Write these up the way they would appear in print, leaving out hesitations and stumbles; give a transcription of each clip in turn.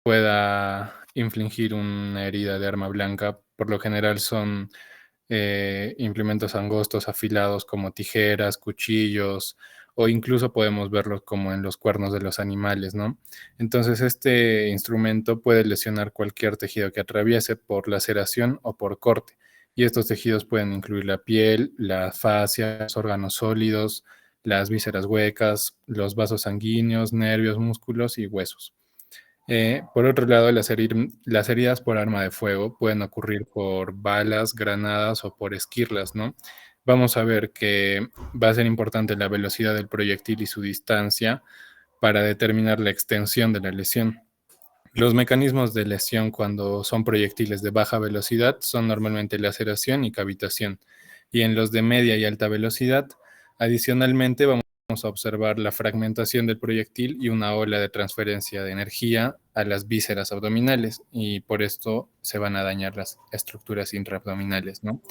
pueda infligir una herida de arma blanca. Por lo general son implementos angostos afilados como tijeras, cuchillos o incluso podemos verlos como en los cuernos de los animales, ¿no? Entonces este instrumento puede lesionar cualquier tejido que atraviese por laceración o por corte. Y estos tejidos pueden incluir la piel, la fascia, los órganos sólidos, las vísceras huecas, los vasos sanguíneos, nervios, músculos y huesos. Por otro lado, las heridas por arma de fuego pueden ocurrir por balas, granadas o por esquirlas, ¿no? Vamos a ver que va a ser importante la velocidad del proyectil y su distancia para determinar la extensión de la lesión. Los mecanismos de lesión cuando son proyectiles de baja velocidad son normalmente laceración y cavitación. Y en los de media y alta velocidad, adicionalmente vamos a observar la fragmentación del proyectil y una ola de transferencia de energía a las vísceras abdominales y por esto se van a dañar las estructuras intraabdominales, ¿no?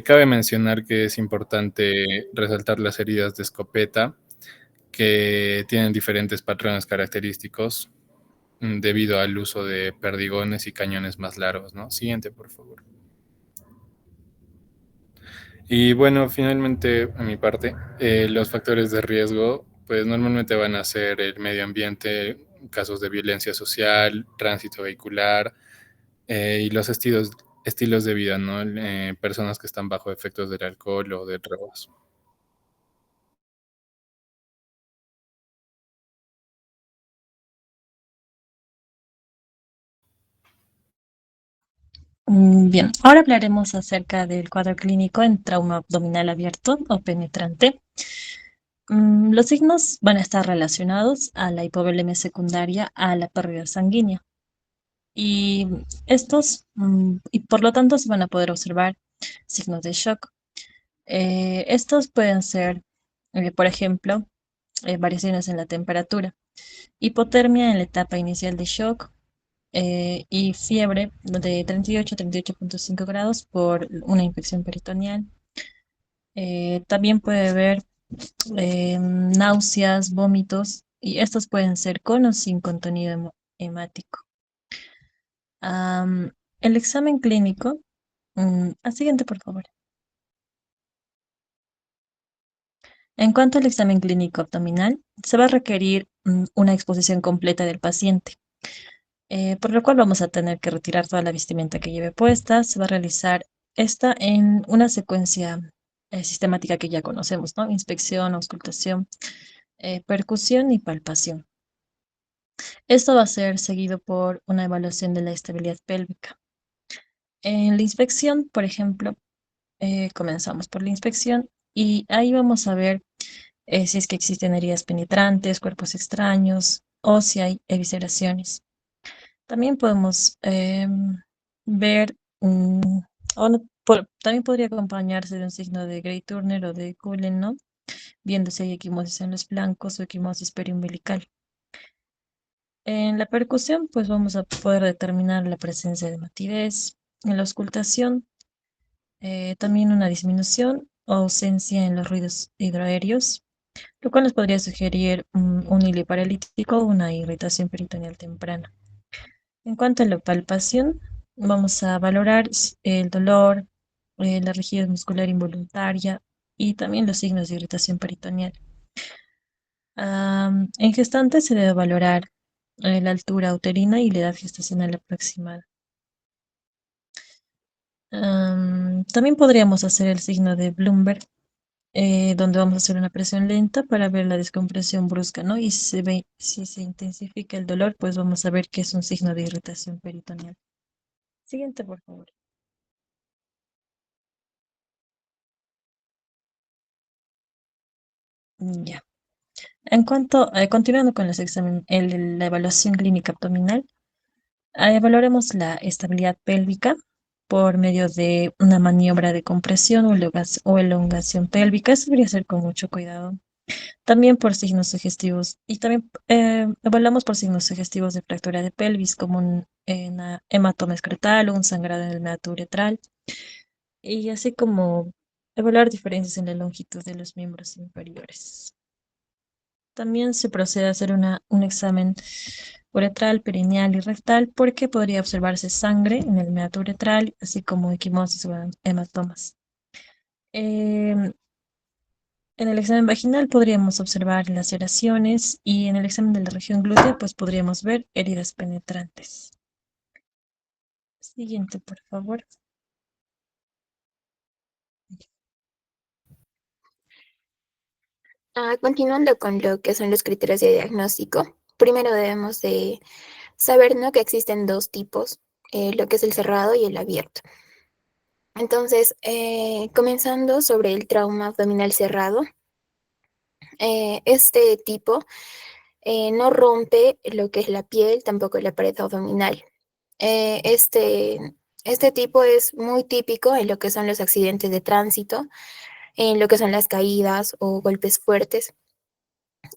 Cabe mencionar que es importante resaltar las heridas de escopeta que tienen diferentes patrones característicos debido al uso de perdigones y cañones más largos, ¿no? Siguiente, por favor. Y bueno, finalmente, a mi parte, los factores de riesgo, pues normalmente van a ser el medio ambiente, casos de violencia social, tránsito vehicular y los estilos de vida, ¿no? Personas que están bajo efectos del alcohol o de drogas. Bien, ahora hablaremos acerca del cuadro clínico en trauma abdominal abierto o penetrante. Los signos van a estar relacionados a la hipovolemia secundaria, a la pérdida sanguínea. Y y por lo tanto, se van a poder observar signos de shock. Estos pueden ser, por ejemplo, variaciones en la temperatura, hipotermia en la etapa inicial de shock, y fiebre de 38 a 38,5 grados por una infección peritoneal. También puede haber náuseas, vómitos, y estos pueden ser con o sin contenido hemático. El examen clínico, al siguiente, por favor. En cuanto al examen clínico abdominal, se va a requerir una exposición completa del paciente, por lo cual vamos a tener que retirar toda la vestimenta que lleve puesta. Se va a realizar esta en una secuencia sistemática que ya conocemos, ¿no? Inspección, auscultación, percusión y palpación. Esto va a ser seguido por una evaluación de la estabilidad pélvica. En la inspección, por ejemplo, comenzamos por la inspección y ahí vamos a ver si es que existen heridas penetrantes, cuerpos extraños o si hay evisceraciones. También podemos ver, o también podría acompañarse de un signo de Gray Turner o de Cullen, ¿no? Viendo si hay equimosis en los flancos o equimosis periumbilical. En la percusión, pues vamos a poder determinar la presencia de matidez. En la auscultación, también una disminución o ausencia en los ruidos hidroaéreos, lo cual nos podría sugerir un hilo paralítico o una irritación peritoneal temprana. En cuanto a la palpación, vamos a valorar el dolor, la rigidez muscular involuntaria y también los signos de irritación peritoneal. En gestantes se debe valorar la altura uterina y la edad gestacional aproximada. También podríamos hacer el signo de Bloomberg, donde vamos a hacer una presión lenta para ver la descompresión brusca, ¿no? Y si se intensifica el dolor, pues vamos a ver que es un signo de irritación peritoneal. Siguiente, por favor. Ya. Continuando con la evaluación clínica abdominal, evaluaremos la estabilidad pélvica por medio de una maniobra de compresión o elongación pélvica. Eso debería ser con mucho cuidado. También por signos sugestivos. Y también evaluamos por signos sugestivos de fractura de pelvis, como un hematoma excretal o un sangrado en el meato uretral. Y así como evaluar diferencias en la longitud de los miembros inferiores. También se procede a hacer un examen uretral, perineal y rectal, porque podría observarse sangre en el meato uretral, así como equimosis o hematomas. Em, en el examen vaginal podríamos observar laceraciones y en el examen de la región glútea pues podríamos ver heridas penetrantes. Siguiente, por favor. Continuando con lo que son los criterios de diagnóstico, primero debemos de saber, ¿no?, que existen dos tipos, lo que es el cerrado y el abierto. Entonces, comenzando sobre el trauma abdominal cerrado, este tipo no rompe lo que es la piel, tampoco la pared abdominal. Eh, este, este tipo es muy típico en lo que son los accidentes de tránsito, en lo que son las caídas o golpes fuertes.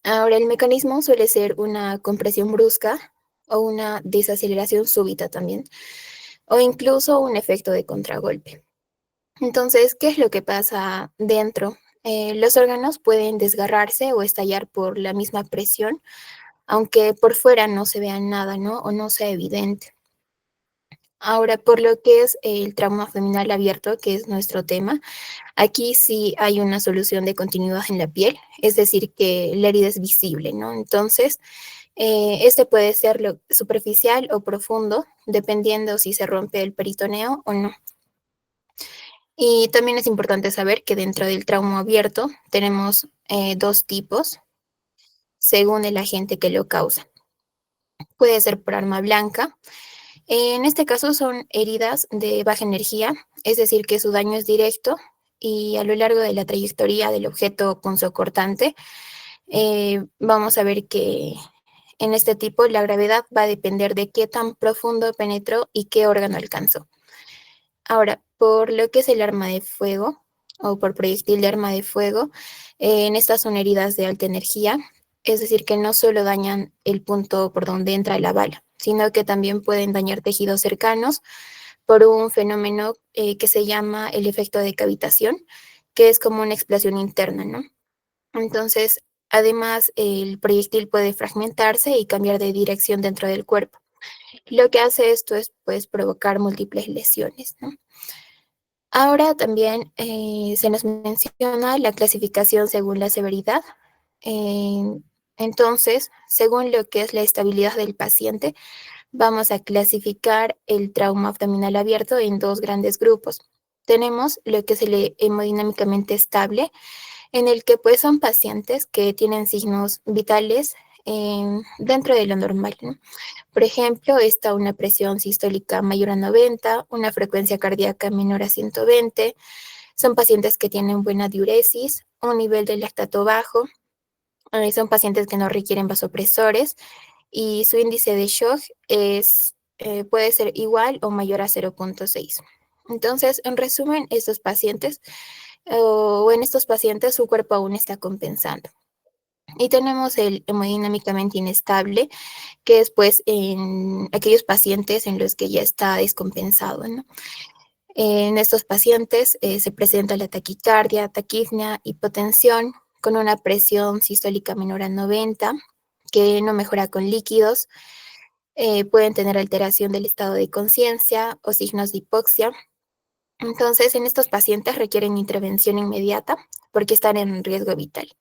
Ahora, el mecanismo suele ser una compresión brusca o una desaceleración súbita también, o incluso un efecto de contragolpe. Entonces, ¿qué es lo que pasa dentro? Los órganos pueden desgarrarse o estallar por la misma presión, aunque por fuera no se vea nada, ¿no? O no sea evidente. Ahora, por lo que es el trauma abdominal abierto, que es nuestro tema, aquí sí hay una solución de continuidad en la piel, es decir, que la herida es visible, ¿no? Entonces, este puede ser superficial o profundo, dependiendo si se rompe el peritoneo o no. Y también es importante saber que dentro del trauma abierto tenemos dos tipos según el agente que lo causa. Puede ser por arma blanca. En este caso son heridas de baja energía, es decir, que su daño es directo y a lo largo de la trayectoria del objeto punzocortante, vamos a ver que en este tipo la gravedad va a depender de qué tan profundo penetró y qué órgano alcanzó. Ahora, por lo que es el arma de fuego o por proyectil de arma de fuego, en estas son heridas de alta energía, es decir, que no solo dañan el punto por donde entra la bala, sino que también pueden dañar tejidos cercanos por un fenómeno que se llama el efecto de cavitación, que es como una explosión interna, ¿no? Entonces, además, el proyectil puede fragmentarse y cambiar de dirección dentro del cuerpo. Lo que hace esto es, pues, provocar múltiples lesiones, ¿no? Ahora también se nos menciona la clasificación según la severidad. Eh, entonces, según lo que es la estabilidad del paciente, vamos a clasificar el trauma abdominal abierto en dos grandes grupos. Tenemos lo que es el hemodinámicamente estable, en el que pues son pacientes que tienen signos vitales dentro de lo normal, ¿no? Por ejemplo, está una presión sistólica mayor a 90, una frecuencia cardíaca menor a 120. Son pacientes que tienen buena diuresis, un nivel de lactato bajo. Son pacientes que no requieren vasopresores y su índice de shock puede ser igual o mayor a 0,6. Entonces, en resumen, estos pacientes o en estos pacientes su cuerpo aún está compensando. Y tenemos el hemodinámicamente inestable, que es pues en aquellos pacientes en los que ya está descompensado, ¿no? En estos pacientes se presenta la taquicardia, taquipnea, hipotensión, con una presión sistólica menor a 90, que no mejora con líquidos. Pueden tener alteración del estado de conciencia o signos de hipoxia. Entonces, en estos pacientes requieren intervención inmediata porque están en riesgo vital.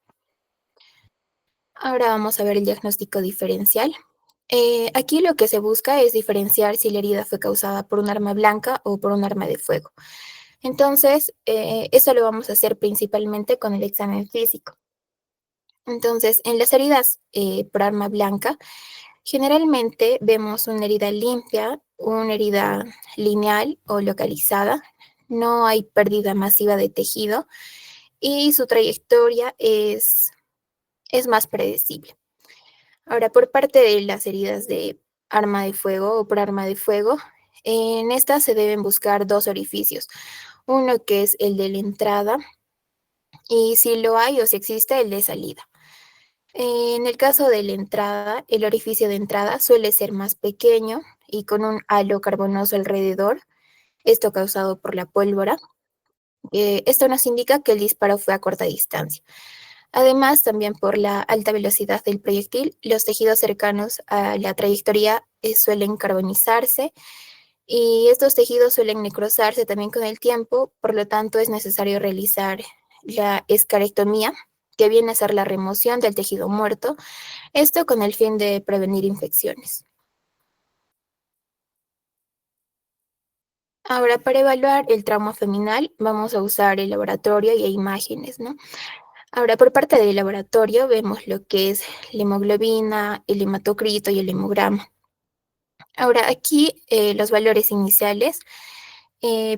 Ahora vamos a ver el diagnóstico diferencial. Aquí lo que se busca es diferenciar si la herida fue causada por un arma blanca o por un arma de fuego. Entonces, esto lo vamos a hacer principalmente con el examen físico. Entonces, en las heridas por arma blanca, generalmente vemos una herida limpia, una herida lineal o localizada. No hay pérdida masiva de tejido y su trayectoria es más predecible. Ahora, por parte de las heridas de arma de fuego o por arma de fuego, en estas se deben buscar dos orificios. Uno que es el de la entrada y si lo hay o si existe el de salida. En el caso de la entrada, el orificio de entrada suele ser más pequeño y con un halo carbonoso alrededor, esto causado por la pólvora. Esto nos indica que el disparo fue a corta distancia. Además, también por la alta velocidad del proyectil, los tejidos cercanos a la trayectoria suelen carbonizarse y estos tejidos suelen necrosarse también con el tiempo, por lo tanto es necesario realizar la escarectomía, que viene a ser la remoción del tejido muerto, esto con el fin de prevenir infecciones. Ahora, para evaluar el trauma feminal, vamos a usar el laboratorio y imágenes, ¿no? Ahora, por parte del laboratorio, vemos lo que es la hemoglobina, el hematocrito y el hemograma. Ahora, aquí los valores iniciales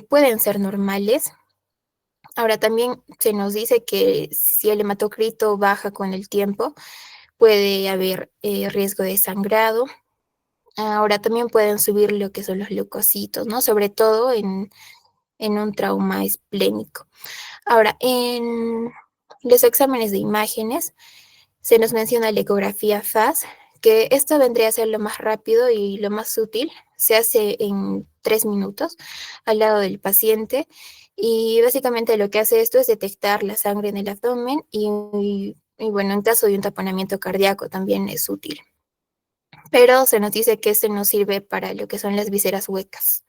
pueden ser normales. Ahora, también se nos dice que si el hematocrito baja con el tiempo, puede haber riesgo de sangrado. Ahora, también pueden subir lo que son los leucocitos, ¿no? Sobre todo en un trauma esplénico. Ahora, en los exámenes de imágenes se nos menciona la ecografía FAS, que esto vendría a ser lo más rápido y lo más útil. Se hace en 3 minutos al lado del paciente y básicamente lo que hace esto es detectar la sangre en el abdomen y bueno, en caso de un taponamiento cardíaco también es útil. Pero se nos dice que este no sirve para lo que son las vísceras huecas.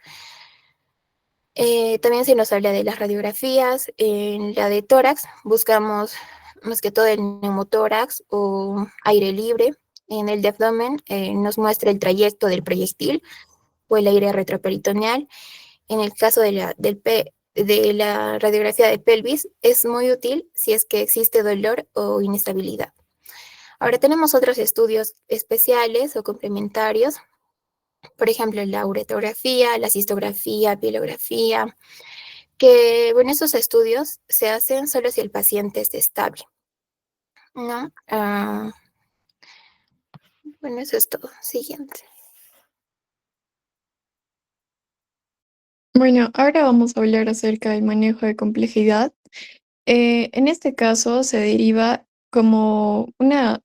También se nos habla de las radiografías. En la de tórax buscamos más que todo el neumotórax o aire libre. En el de abdomen nos muestra el trayecto del proyectil o el aire retroperitoneal. En el caso de la radiografía de pelvis es muy útil si es que existe dolor o inestabilidad. Ahora tenemos otros estudios especiales o complementarios, por ejemplo, la uretrografía, la cistografía, pielografía, que, bueno, esos estudios se hacen solo si el paciente es estable, ¿no? Bueno, eso es todo. Siguiente. Bueno, ahora vamos a hablar acerca del manejo de complejidad. En este caso se deriva como una...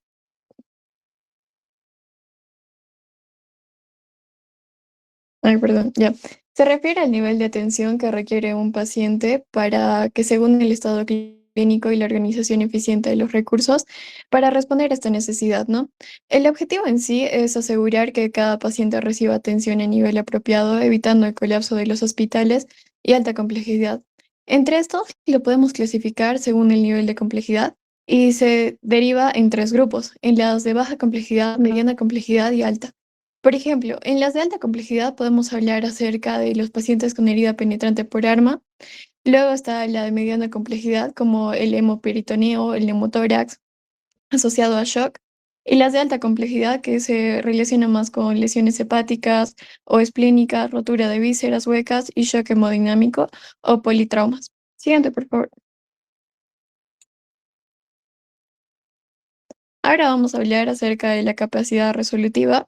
Ay, perdón, ya. Se refiere al nivel de atención que requiere un paciente para que, según el estado clínico y la organización eficiente de los recursos, para responder a esta necesidad, ¿no? El objetivo en sí es asegurar que cada paciente reciba atención a nivel apropiado, evitando el colapso de los hospitales y alta complejidad. Entre estos, lo podemos clasificar según el nivel de complejidad y se deriva en tres grupos, en las de baja complejidad, mediana complejidad y alta. Por ejemplo, en las de alta complejidad podemos hablar acerca de los pacientes con herida penetrante por arma. Luego está la de mediana complejidad, como el hemoperitoneo, el neumotórax asociado a shock. Y las de alta complejidad, que se relacionan más con lesiones hepáticas o esplénicas, rotura de vísceras huecas y shock hemodinámico o politraumas. Siguiente, por favor. Ahora vamos a hablar acerca de la capacidad resolutiva.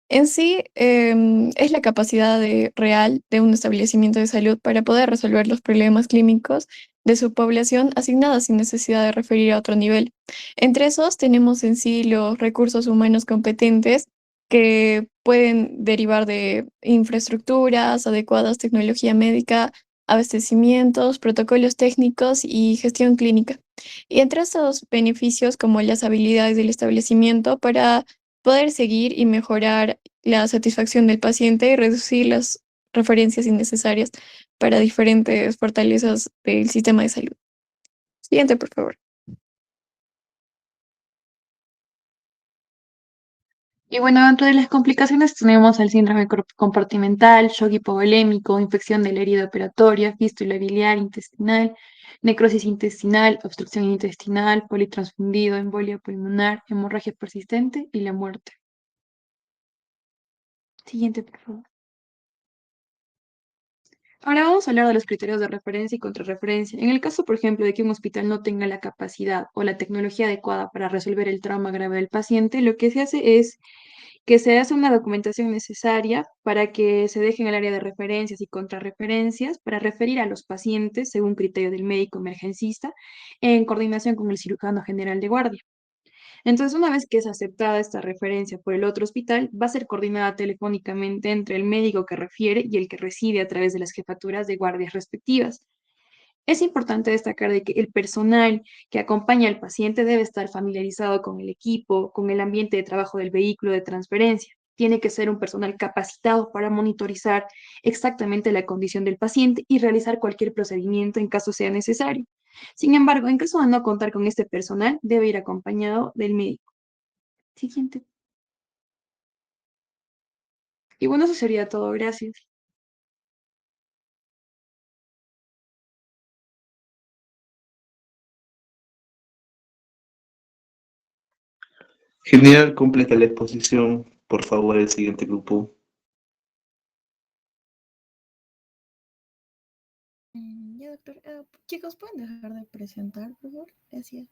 En sí, es la capacidad real de un establecimiento de salud para poder resolver los problemas clínicos de su población asignadas sin necesidad de referir a otro nivel. Entre esos tenemos en sí los recursos humanos competentes que pueden derivar de infraestructuras adecuadas, tecnología médica, abastecimientos, protocolos técnicos y gestión clínica. Y entre estos beneficios, como las habilidades del establecimiento para poder seguir y mejorar la satisfacción del paciente y reducir las referencias innecesarias para diferentes fortalezas del sistema de salud. Siguiente, por favor. Y bueno, dentro de las complicaciones tenemos el síndrome compartimental, shock hipovolémico, infección de la herida operatoria, fístula biliar intestinal, necrosis intestinal, obstrucción intestinal, politransfundido, embolia pulmonar, hemorragia persistente y la muerte. Siguiente, por favor. Ahora vamos a hablar de los criterios de referencia y contrarreferencia. En el caso, por ejemplo, de que un hospital no tenga la capacidad o la tecnología adecuada para resolver el trauma grave del paciente, lo que se hace es que se hace una documentación necesaria para que se deje en el área de referencias y contrarreferencias para referir a los pacientes según criterio del médico emergencista en coordinación con el cirujano general de guardia. Entonces, una vez que es aceptada esta referencia por el otro hospital, va a ser coordinada telefónicamente entre el médico que refiere y el que recibe a través de las jefaturas de guardias respectivas. Es importante destacar de que el personal que acompaña al paciente debe estar familiarizado con el equipo, con el ambiente de trabajo del vehículo de transferencia. Tiene que ser un personal capacitado para monitorizar exactamente la condición del paciente y realizar cualquier procedimiento en caso sea necesario. Sin embargo, en caso de no contar con este personal, debe ir acompañado del médico. Siguiente. Y bueno, eso sería todo. Gracias. Genial, completa la exposición. Por favor, el siguiente grupo. Ya, doctor. Chicos, ¿pueden dejar de presentar, por favor? Gracias.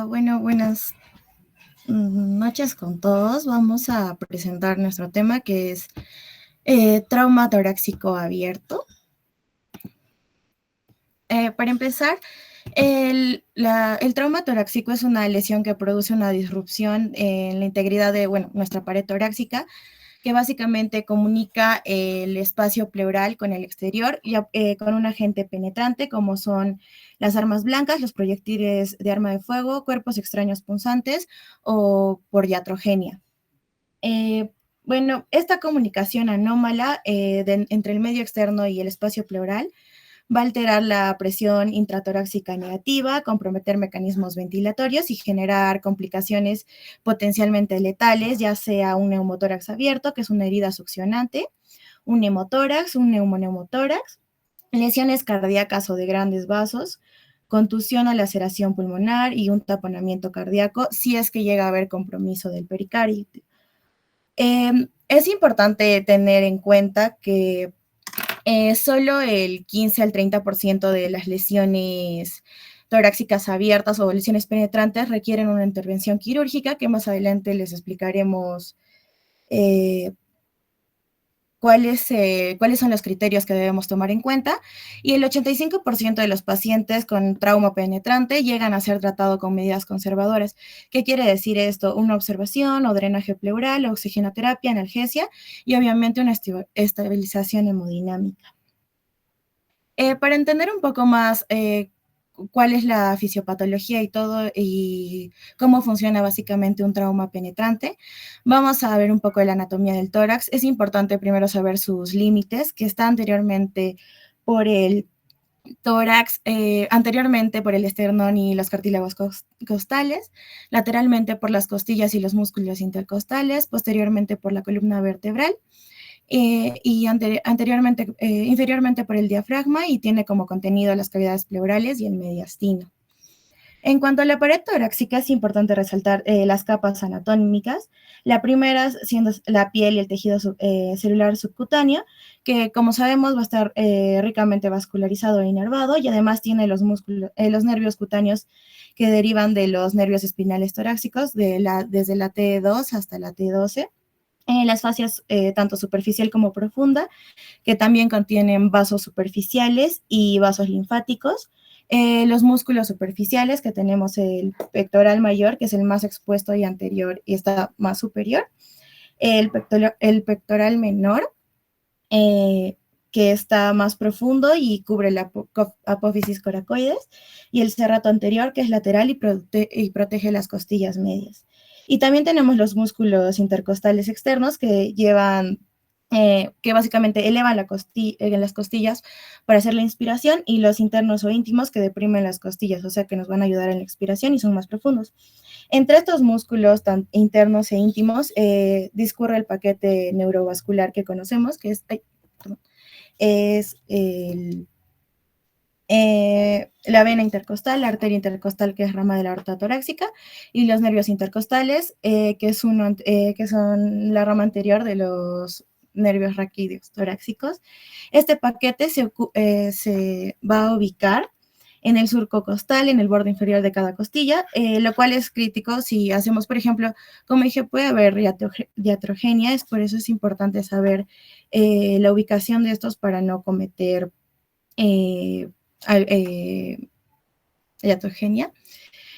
Bueno, buenas noches con todos. Vamos a presentar nuestro tema que es trauma torácico abierto. Para empezar, el trauma torácico es una lesión que produce una disrupción en la integridad de, nuestra pared torácica, que básicamente comunica el espacio pleural con el exterior y con un agente penetrante como son las armas blancas, los proyectiles de arma de fuego, cuerpos extraños punzantes o por iatrogenia. Esta comunicación anómala entre el medio externo y el espacio pleural va a alterar la presión intratorácica negativa, comprometer mecanismos ventilatorios y generar complicaciones potencialmente letales, ya sea un neumotórax abierto, que es una herida succionante, un hemotórax, un neumoneumotórax, lesiones cardíacas o de grandes vasos, contusión o laceración pulmonar y un taponamiento cardíaco si es que llega a haber compromiso del pericardio. Es importante tener en cuenta que solo el 15 al 30% de las lesiones torácicas abiertas o lesiones penetrantes requieren una intervención quirúrgica, que más adelante les explicaremos cuáles son los criterios que debemos tomar en cuenta. Y el 85% de los pacientes con trauma penetrante llegan a ser tratados con medidas conservadoras. ¿Qué quiere decir esto? Una observación o drenaje pleural, oxigenoterapia, analgesia y obviamente una estabilización hemodinámica. Para entender un poco más cuál es la fisiopatología y todo, y cómo funciona básicamente un trauma penetrante, vamos a ver un poco de la anatomía del tórax. Es importante primero saber sus límites, que está anteriormente por el tórax, anteriormente por el esternón y los cartílagos costales, lateralmente por las costillas y los músculos intercostales, posteriormente por la columna vertebral, y inferiormente por el diafragma, y tiene como contenido las cavidades pleurales y el mediastino. En cuanto a la pared torácica, es importante resaltar las capas anatómicas. La primera siendo la piel y el tejido celular subcutáneo, que como sabemos va a estar ricamente vascularizado e inervado, y además tiene los nervios cutáneos que derivan de los nervios espinales torácicos, desde la T2 hasta la T12. Las fascias tanto superficial como profunda, que también contienen vasos superficiales y vasos linfáticos. Los músculos superficiales, que tenemos el pectoral mayor, que es el más expuesto y anterior y está más superior. El pectoral menor, que está más profundo y cubre la apófisis coracoides. Y el serrato anterior, que es lateral y protege las costillas medias. Y también tenemos los músculos intercostales externos, que llevan que básicamente elevan las costillas para hacer la inspiración, y los internos o íntimos, que deprimen las costillas, o sea que nos van a ayudar en la expiración y son más profundos. Entre estos músculos internos e íntimos discurre el paquete neurovascular que conocemos, que es la vena intercostal, la arteria intercostal, que es rama de la aorta torácica, y los nervios intercostales, que son la rama anterior de los nervios raquídeos torácicos. Este paquete se va a ubicar en el surco costal, en el borde inferior de cada costilla, lo cual es crítico si hacemos, por ejemplo, como dije, puede haber iatrogenia, por eso es importante saber la ubicación de estos para no cometer iatrogenia.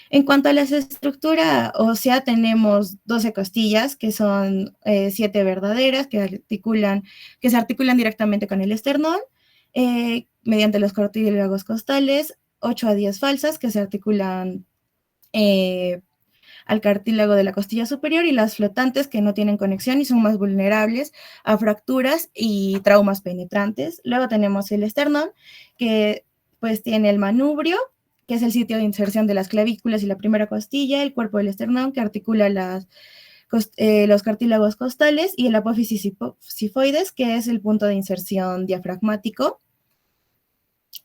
En cuanto a la estructura ósea, tenemos 12 costillas, que son 7 verdaderas, que se articulan directamente con el esternón, mediante los cartílagos costales, 8 a 10 falsas, que se articulan al cartílago de la costilla superior, y las flotantes, que no tienen conexión y son más vulnerables a fracturas y traumas penetrantes. Luego tenemos el esternón, que pues tiene el manubrio, que es el sitio de inserción de las clavículas y la primera costilla, el cuerpo del esternón, que articula los cartílagos costales, y el apófisis sifoides, que es el punto de inserción diafragmático,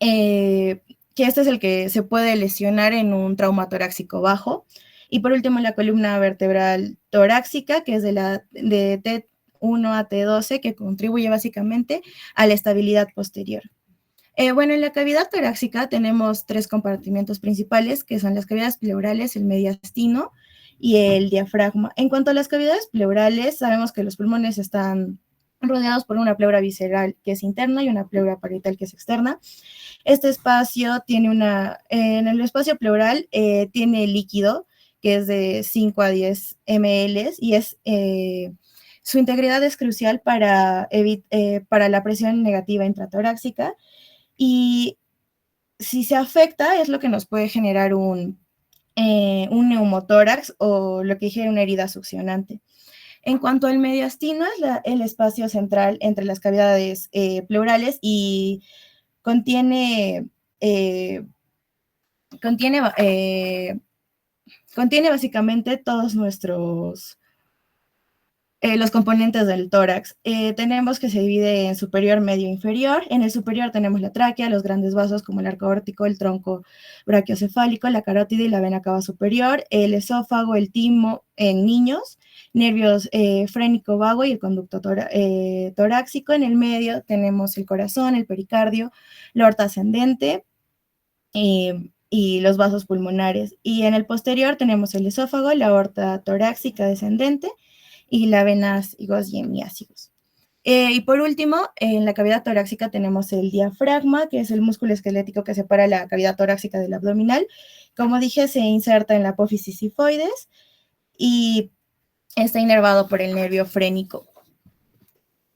que este es el que se puede lesionar en un trauma torácico bajo. Y por último, la columna vertebral torácica, que es de T1 a T12, que contribuye básicamente a la estabilidad posterior. Bueno, en la cavidad torácica tenemos 3 compartimientos principales, que son las cavidades pleurales, el mediastino y el diafragma. En cuanto a las cavidades pleurales, sabemos que los pulmones están rodeados por una pleura visceral, que es interna, y una pleura parietal, que es externa. Este espacio en el espacio pleural tiene líquido, que es de 5 a 10 ml, y su integridad es crucial para la presión negativa intratorácica, y si se afecta es lo que nos puede generar un neumotórax, o lo que dije, una herida succionante. En cuanto al mediastino, es el espacio central entre las cavidades pleurales, y contiene básicamente todos los componentes del tórax. Tenemos que se divide en superior, medio e inferior. En el superior tenemos la tráquea, los grandes vasos como el arco aórtico, el tronco brachiocefálico, la carótida y la vena cava superior, el esófago, el timo en niños, nervios frénico vago y el conducto torácico. En el medio tenemos el corazón, el pericardio, la aorta ascendente, y los vasos pulmonares. Y en el posterior tenemos el esófago, la aorta torácica descendente y la venas higos y hemiácigos. Y por último, en la cavidad torácica tenemos el diafragma, que es el músculo esquelético que separa la cavidad torácica del abdominal. Como dije, se inserta en la apófisis sifoides y está inervado por el nervio frénico.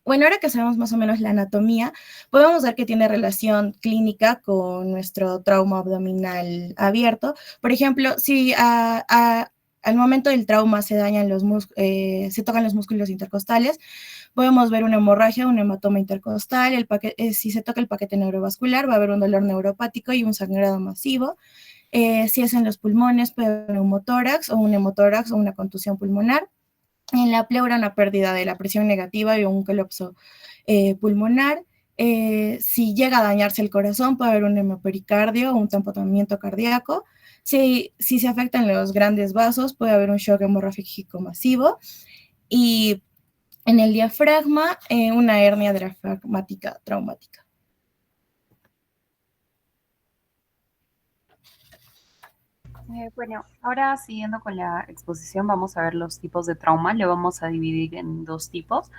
Bueno, ahora que sabemos más o menos la anatomía, podemos ver que tiene relación clínica con nuestro trauma abdominal abierto. Por ejemplo, si al momento del trauma se tocan los músculos intercostales, podemos ver una hemorragia, un hematoma intercostal. Si se toca el paquete neurovascular, va a haber un dolor neuropático y un sangrado masivo. Si es en los pulmones, puede haber un neumotórax o un hemotórax o una contusión pulmonar. En la pleura, una pérdida de la presión negativa y un colapso pulmonar. Si llega a dañarse el corazón, puede haber un hemopericardio o un tamponamiento cardíaco. Si se afectan los grandes vasos, puede haber un shock hemorrágico masivo. Y en el diafragma, una hernia diafragmática traumática. Bueno, ahora siguiendo con la exposición, vamos a ver los tipos de trauma. Lo vamos a dividir en 2 tipos.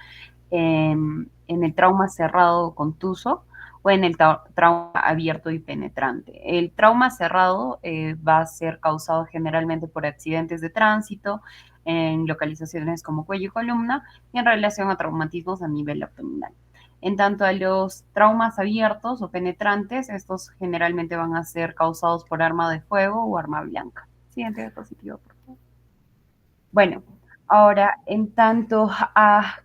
En el trauma cerrado contuso o en el trauma abierto y penetrante. El trauma cerrado va a ser causado generalmente por accidentes de tránsito, en localizaciones como cuello y columna, y en relación a traumatismos a nivel abdominal. En tanto a los traumas abiertos o penetrantes, estos generalmente van a ser causados por arma de fuego o arma blanca. Siguiente diapositiva, por favor. Bueno, ahora, en tanto a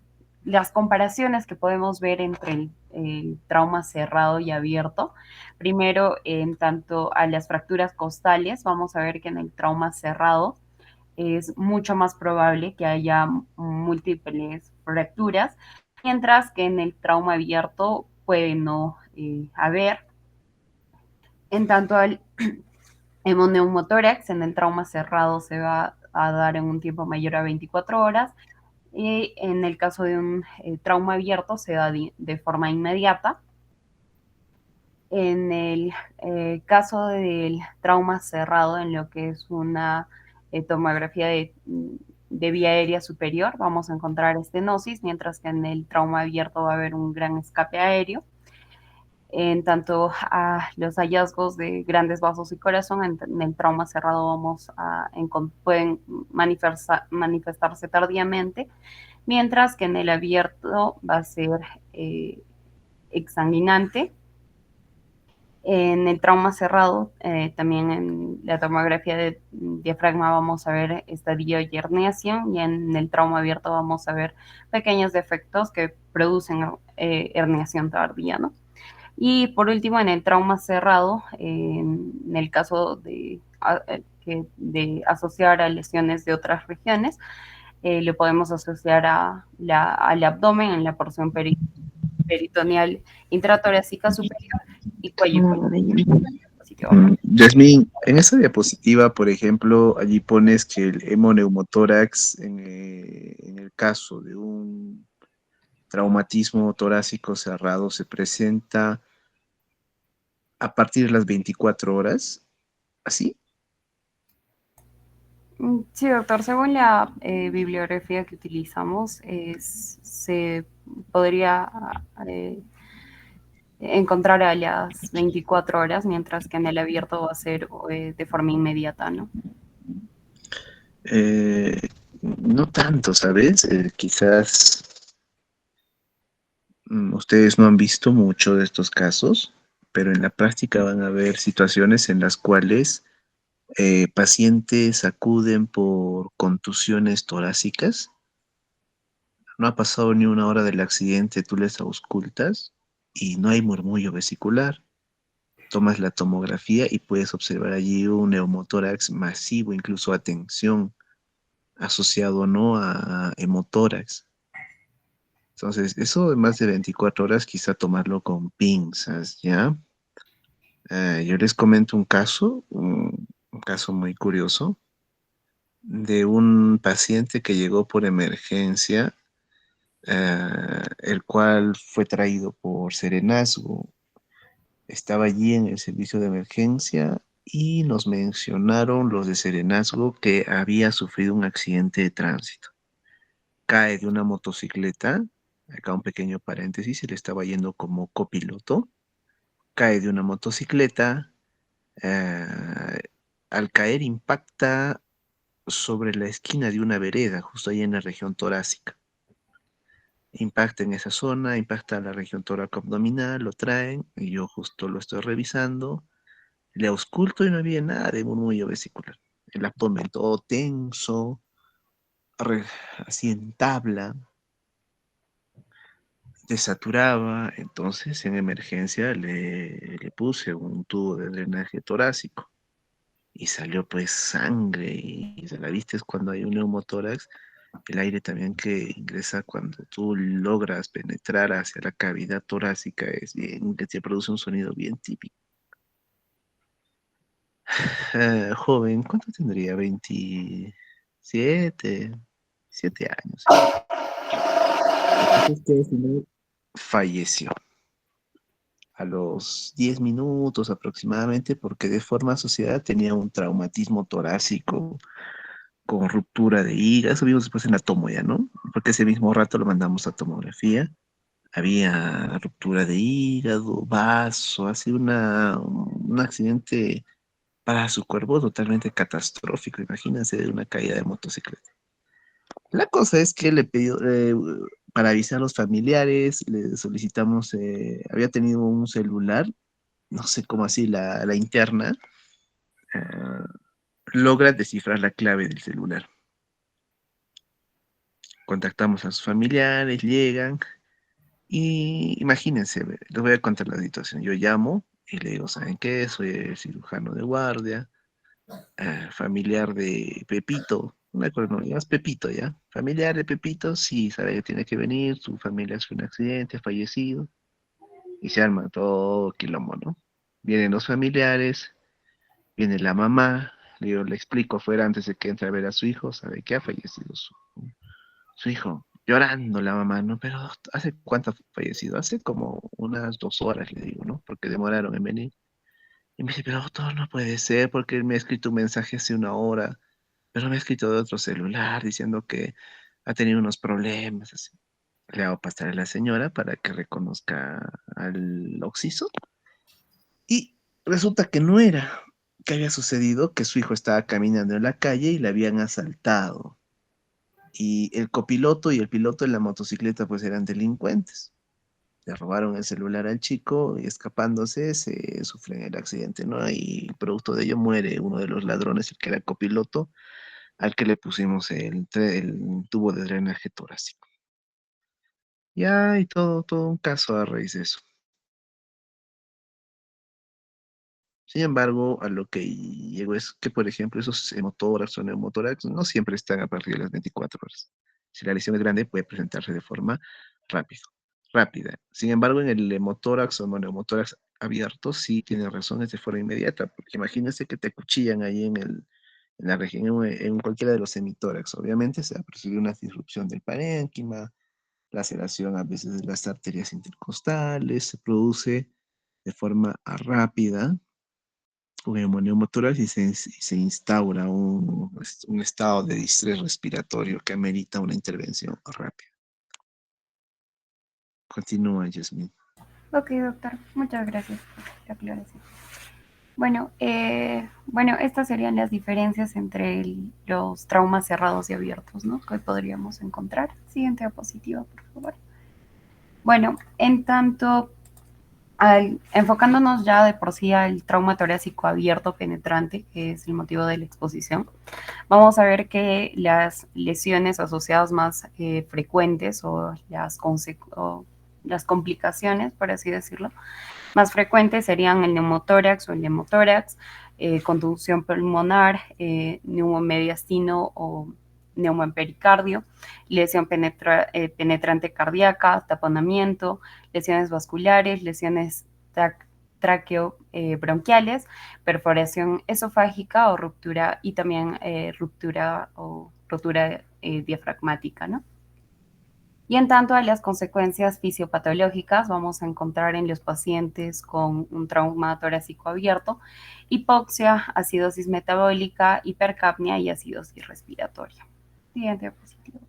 las comparaciones que podemos ver entre el trauma cerrado y abierto. Primero, en tanto a las fracturas costales, vamos a ver que en el trauma cerrado es mucho más probable que haya múltiples fracturas, mientras que en el trauma abierto puede no haber. En tanto al hemoneumotórax, en el trauma cerrado se va a dar en un tiempo mayor a 24 horas, y en el caso de un trauma abierto se da de forma inmediata. En el caso del trauma cerrado, en lo que es una tomografía de vía aérea superior, vamos a encontrar estenosis, mientras que en el trauma abierto va a haber un gran escape aéreo. En tanto a los hallazgos de grandes vasos y corazón, en el trauma cerrado pueden manifestarse tardíamente, mientras que en el abierto va a ser exsanguinante. En el trauma cerrado, también en la tomografía de diafragma vamos a ver estadio y herniación, y en el trauma abierto vamos a ver pequeños defectos que producen herniación tardía, ¿no? Y por último, en el trauma cerrado, en el caso de asociar a lesiones de otras regiones, lo podemos asociar al abdomen en la porción peritoneal intratorácica superior y cuello inferior. Yasmín, en esa diapositiva, por ejemplo, allí pones que el hemoneumotórax en el caso de un traumatismo torácico cerrado se presenta a partir de las 24 horas, ¿así? Sí, doctor, según la bibliografía que utilizamos, se podría encontrar a las 24 horas, mientras que en el abierto va a ser de forma inmediata, ¿no? No tanto, ¿sabes? Quizás ustedes no han visto mucho de estos casos, pero en la práctica van a haber situaciones en las cuales pacientes acuden por contusiones torácicas. No ha pasado ni una hora del accidente, tú les auscultas y no hay murmullo vesicular. Tomas la tomografía y puedes observar allí un neumotórax masivo, incluso a tensión, asociado o no a hemotórax. Entonces, eso de más de 24 horas, quizá tomarlo con pinzas, ¿ya? Yo les comento un caso muy curioso de un paciente que llegó por emergencia, el cual fue traído por serenazgo. Estaba allí en el servicio de emergencia y nos mencionaron los de serenazgo que había sufrido un accidente de tránsito. Cae de una motocicleta, acá un pequeño paréntesis, él estaba yendo como copiloto, cae de una motocicleta, eh, al caer impacta sobre la esquina de una vereda, justo ahí en la región torácica. Impacta en esa zona, impacta la región torácico-abdominal, lo traen, y yo justo lo estoy revisando, le ausculto y no había nada de murmullo vesicular. El abdomen todo tenso, así en tabla, desaturaba, entonces en emergencia le puse un tubo de drenaje torácico y salió pues sangre y se la viste es cuando hay un neumotórax, el aire también que ingresa cuando tú logras penetrar hacia la cavidad torácica es bien, que te produce un sonido bien típico. Joven, ¿cuánto tendría? 27, 7 años. Entonces, que al final falleció a los 10 minutos aproximadamente porque de forma asociada tenía un traumatismo torácico con ruptura de hígado. Eso vimos después en la tomo ya, ¿no? Porque ese mismo rato lo mandamos a tomografía. Había ruptura de hígado, vaso, ha sido un accidente para su cuerpo totalmente catastrófico. Imagínense de una caída de motocicleta. La cosa es que le pidió, para avisar a los familiares, le solicitamos, había tenido un celular, no sé cómo así, la interna, logra descifrar la clave del celular. contactamos a sus familiares, llegan y imagínense, les voy a contar la situación. Yo llamo y le digo, ¿saben qué? Soy el cirujano de guardia, familiar de Pepito. No me acuerdo, no, es Pepito, ¿ya? Familiar de Pepito, sí, sabe que tiene que venir, su familia sufrió un accidente, ha fallecido, y se arma todo quilombo, ¿no? Vienen los familiares, viene la mamá, yo le explico afuera antes de que entre a ver a su hijo, sabe que ha fallecido su hijo, llorando la mamá, ¿no? Pero ¿hace cuánto ha fallecido? Hace como unas 2 horas, le digo, ¿no? Porque demoraron en venir. Y me dice, pero doctor, no puede ser, porque él me ha escrito un mensaje hace 1 hora, pero me ha escrito de otro celular diciendo que ha tenido unos problemas, así. Le hago pasar a la señora para que reconozca al occiso. Y resulta que no era, que había sucedido que su hijo estaba caminando en la calle y le habían asaltado. Y el copiloto y el piloto de la motocicleta pues eran delincuentes. Le robaron el celular al chico y escapándose se sufre el accidente, ¿no? Y producto de ello muere uno de los ladrones, el que era copiloto, al que le pusimos el tubo de drenaje torácico. Ya, y todo un caso a raíz de eso. Sin embargo, a lo que llego es que, por ejemplo, esos hemotórax o neumotórax no siempre están a partir de las 24 horas. Si la lesión es grande, puede presentarse de forma rápida. rápida. Sin embargo, en el hemotórax o neumotórax abierto, sí tiene razón, es de forma inmediata, porque imagínense que te cuchillan ahí en la región, en cualquiera de los hemitórax. Obviamente se va a producir una disrupción del parénquima, laceración a veces de las arterias intercostales, se produce de forma rápida un neumotórax y se instaura un estado de distrés respiratorio que amerita una intervención rápida. Continúa, Yasmin. Ok, doctor, muchas gracias por la aclaración. Bueno, estas serían las diferencias entre los traumas cerrados y abiertos, ¿no? Que podríamos encontrar. Siguiente diapositiva, por favor. Bueno, en tanto, enfocándonos ya de por sí al trauma torácico abierto penetrante, que es el motivo de la exposición, vamos a ver que las lesiones asociadas más frecuentes o las complicaciones, por así decirlo, más frecuentes serían el neumotórax o el hemotórax, contusión pulmonar, neumomediastino o neumoempericardio, lesión penetrante cardíaca, taponamiento, lesiones vasculares, lesiones traqueobronquiales, perforación esofágica o ruptura y también ruptura o rotura diafragmática, ¿no? Y en tanto a las consecuencias fisiopatológicas, vamos a encontrar en los pacientes con un trauma torácico abierto, hipoxia, acidosis metabólica, hipercapnia y acidosis respiratoria. Siguiente diapositiva.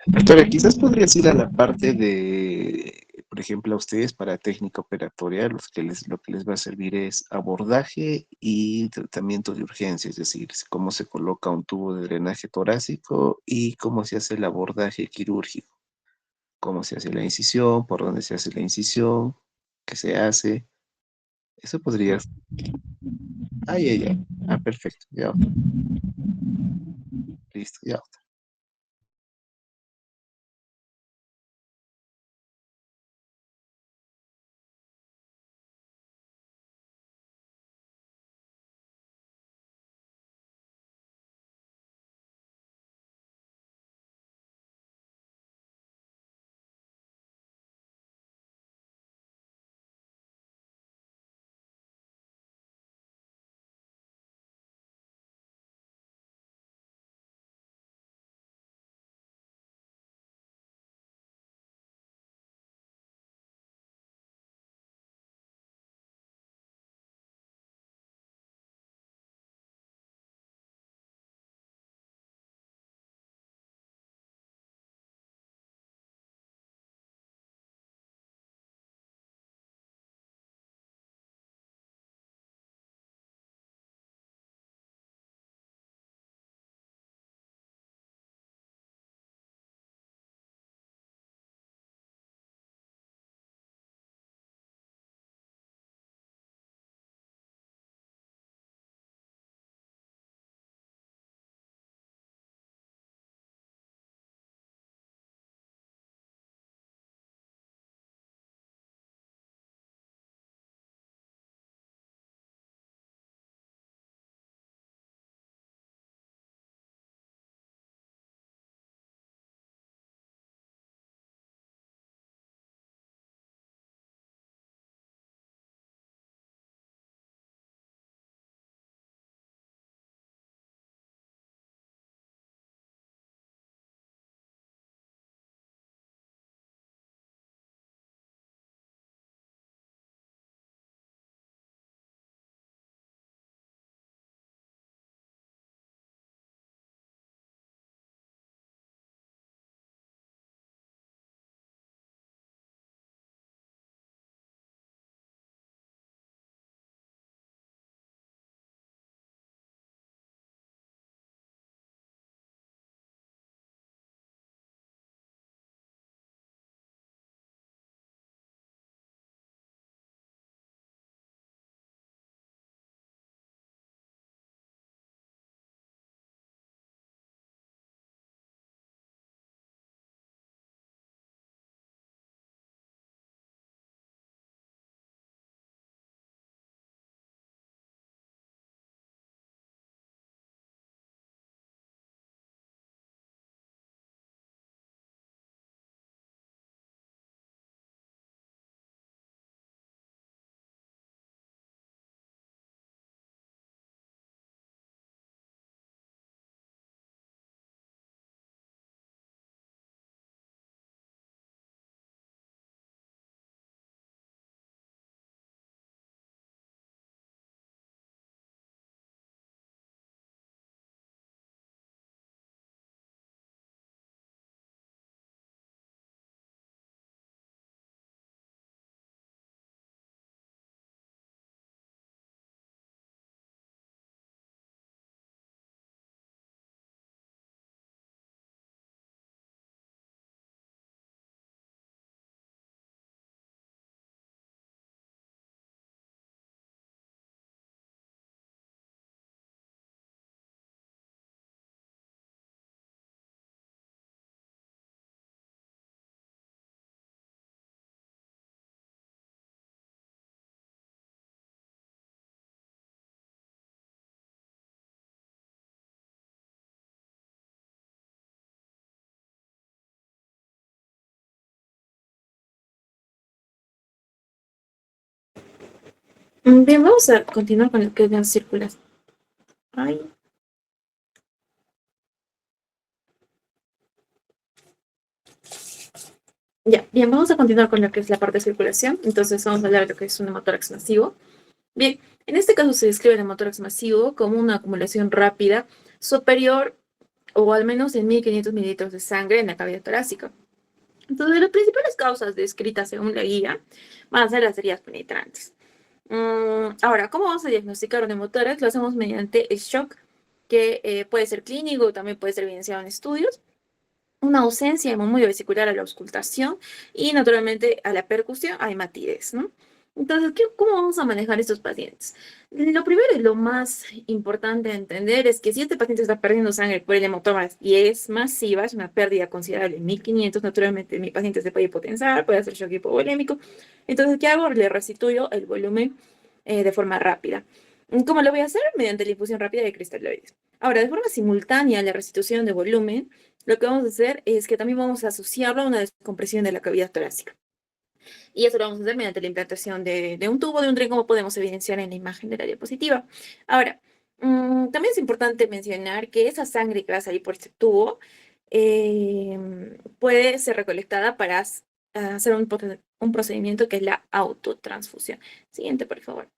Doctora, quizás podrías ir a la parte de, por ejemplo, a ustedes para técnica operatoria, lo que les va a servir es abordaje y tratamiento de urgencia, es decir, cómo se coloca un tubo de drenaje torácico y cómo se hace el abordaje quirúrgico, cómo se hace la incisión, por dónde se hace la incisión, qué se hace. Eso podría. Ah, ya, ya. Ah, perfecto. Ya. Listo, ya. Bien, vamos a continuar con lo que es la circulación. Ay. Ya, bien, vamos a continuar con lo que es la parte de circulación. Entonces vamos a hablar de lo que es un hemotórax masivo. Bien, en este caso se describe el hemotórax masivo como una acumulación rápida superior o al menos en 1500 mililitros de sangre en la cavidad torácica. Entonces, las principales causas descritas según la guía van a ser las heridas penetrantes. Ahora, ¿cómo vamos a diagnosticar un hemotórax? Lo hacemos mediante el shock, que puede ser clínico, también puede ser evidenciado en estudios, una ausencia de murmullo vesicular a la auscultación y naturalmente a la percusión a hematidez, ¿no? Entonces, ¿cómo vamos a manejar estos pacientes? Lo primero y lo más importante a entender es que si este paciente está perdiendo sangre por el hemotórax y es masiva, es una pérdida considerable en 1500, naturalmente mi paciente se puede hipotensar, puede hacer shock hipovolémico. Entonces, ¿qué hago? Le restituyo el volumen de forma rápida. ¿Cómo lo voy a hacer? Mediante la infusión rápida de cristaloides. Ahora, de forma simultánea a la restitución de volumen, lo que vamos a hacer es que también vamos a asociarlo a una descompresión de la cavidad torácica. Y eso lo vamos a hacer mediante la implantación de un tubo, de un tren, como podemos evidenciar en la imagen de la diapositiva. Ahora, también es importante mencionar que esa sangre que va a salir por este tubo puede ser recolectada para hacer un procedimiento que es la autotransfusión. Siguiente, por favor.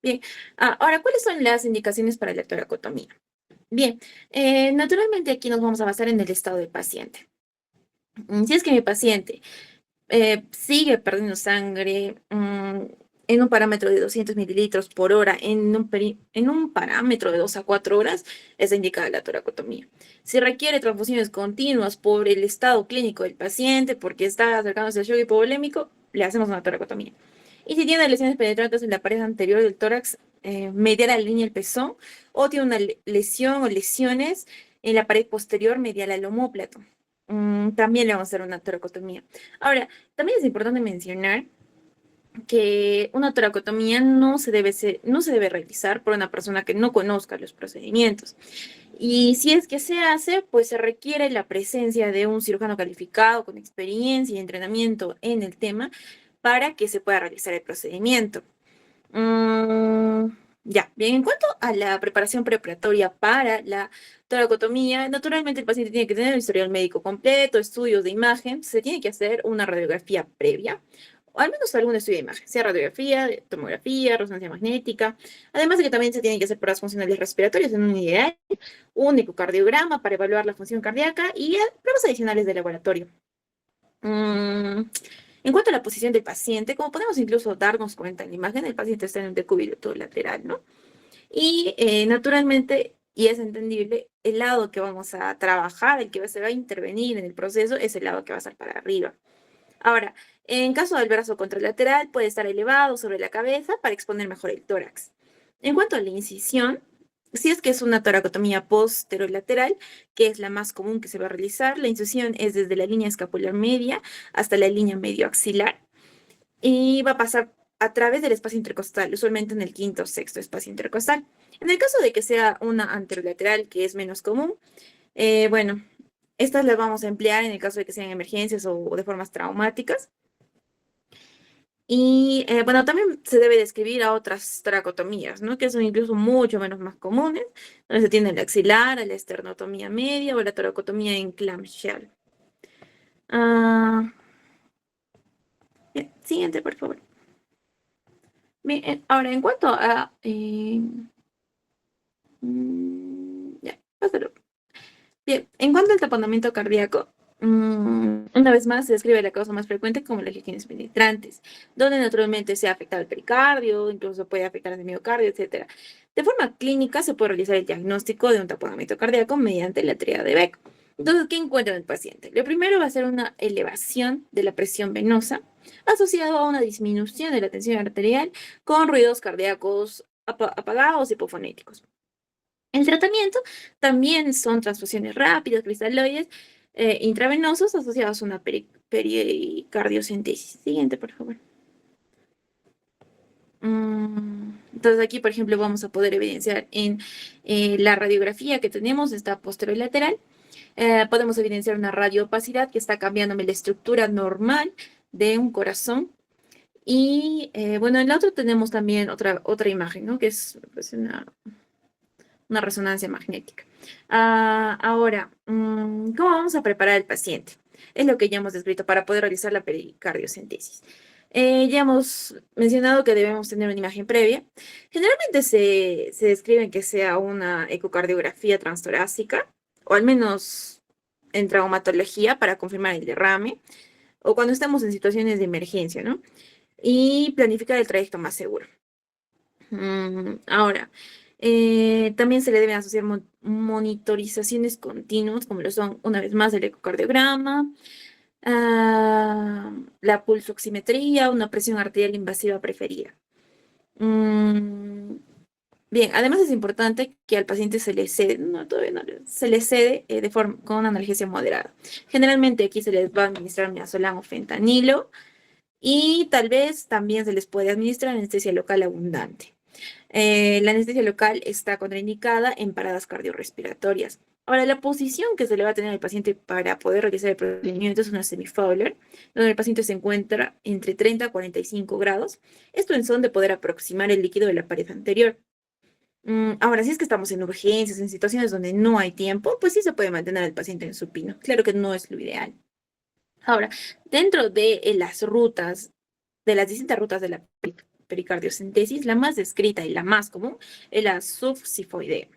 Bien, ahora, ¿cuáles son las indicaciones para la toracotomía? Bien, naturalmente aquí nos vamos a basar en el estado del paciente. Si es que mi paciente sigue perdiendo sangre en un parámetro de 200 mililitros por hora, en un parámetro de 2 a 4 horas, es indicada la toracotomía. Si requiere transfusiones continuas por el estado clínico del paciente, porque está acercándose al shock hipovolémico, le hacemos una toracotomía. Y si tiene lesiones penetrantes en la pared anterior del tórax, medial a la línea del pezón, o tiene una lesión o lesiones en la pared posterior medial al omóplato, también le vamos a hacer una toracotomía. Ahora, también es importante mencionar que una toracotomía no se debe realizar por una persona que no conozca los procedimientos. Y si es que se hace, pues se requiere la presencia de un cirujano calificado con experiencia y entrenamiento en el tema para que se pueda realizar el procedimiento. Ya, bien, en cuanto a la preparación preoperatoria para la toracotomía, naturalmente el paciente tiene que tener un historial médico completo, estudios de imagen, se tiene que hacer una radiografía previa, o al menos algún estudio de imagen, sea radiografía, tomografía, resonancia magnética, además de que también se tienen que hacer pruebas funcionales respiratorias en un ideal, un ecocardiograma para evaluar la función cardíaca y pruebas adicionales de laboratorio. En cuanto a la posición del paciente, como podemos incluso darnos cuenta en la imagen, el paciente está en un decúbito lateral, ¿no? Y naturalmente, y es entendible, el lado que vamos a trabajar, el que se va a intervenir en el proceso, es el lado que va a estar para arriba. Ahora, en caso del brazo contralateral, puede estar elevado sobre la cabeza para exponer mejor el tórax. En cuanto a la incisión, si es que es una toracotomía posterolateral, que es la más común que se va a realizar, la incisión es desde la línea escapular media hasta la línea medioaxilar y va a pasar a través del espacio intercostal, usualmente en el quinto o sexto espacio intercostal. En el caso de que sea una anterolateral, que es menos común, bueno, estas las vamos a emplear en el caso de que sean emergencias o de formas traumáticas. Y bueno, también se debe describir a otras toracotomías, ¿no? Que son incluso mucho menos más comunes, donde se tiene el axilar, la esternotomía media o la toracotomía en clamshell. Bien, siguiente, por favor. Bien, ahora en cuanto a... ya, pásalo. Bien, en cuanto al taponamiento cardíaco, una vez más se describe la causa más frecuente como las lesiones penetrantes, donde naturalmente se ha afectado el pericardio, incluso puede afectar el miocardio, etc. De forma clínica se puede realizar el diagnóstico de un taponamiento cardíaco mediante la tríada de Beck. Entonces, ¿qué encuentra el paciente? Lo primero va a ser una elevación de la presión venosa asociado a una disminución de la tensión arterial con ruidos cardíacos apagados y hipofonéticos. El tratamiento también son transfusiones rápidas, cristaloides, intravenosos asociados a una pericardiocentesis. Siguiente, por favor. Entonces aquí, por ejemplo, vamos a poder evidenciar en la radiografía que tenemos, esta posterolateral, podemos evidenciar una radioopacidad que está cambiándome la estructura normal de un corazón. Y bueno, en la otra tenemos también otra imagen, ¿no? Que es pues, una resonancia magnética. Ahora, ¿cómo vamos a preparar al paciente? Es lo que ya hemos descrito para poder realizar la pericardiocentesis. Ya hemos mencionado que debemos tener una imagen previa. Generalmente se describe que sea una ecocardiografía transtorácica, o al menos en traumatología para confirmar el derrame, o cuando estamos en situaciones de emergencia, ¿no? Y planificar el trayecto más seguro. Ahora, también se le deben asociar monitorizaciones continuas, como lo son, una vez más, el ecocardiograma, la pulsoximetría, una presión arterial invasiva preferida. Bien, además es importante que al paciente se le cede, no, todavía no, se le cede de forma, con una analgesia moderada. Generalmente aquí se les va a administrar midazolam o fentanilo y tal vez también se les puede administrar anestesia local abundante. La anestesia local está contraindicada en paradas cardiorrespiratorias. Ahora, la posición que se le va a tener al paciente para poder realizar el procedimiento es una semifowler, donde el paciente se encuentra entre 30 a 45 grados. Esto en son de poder aproximar el líquido de la pared anterior. Ahora, si es que estamos en urgencias, en situaciones donde no hay tiempo, pues sí se puede mantener al paciente en supino. Claro que no es lo ideal. Ahora, dentro de las rutas, de las distintas rutas de la pericardiocentesis, la más descrita y la más común es la subsifoidea,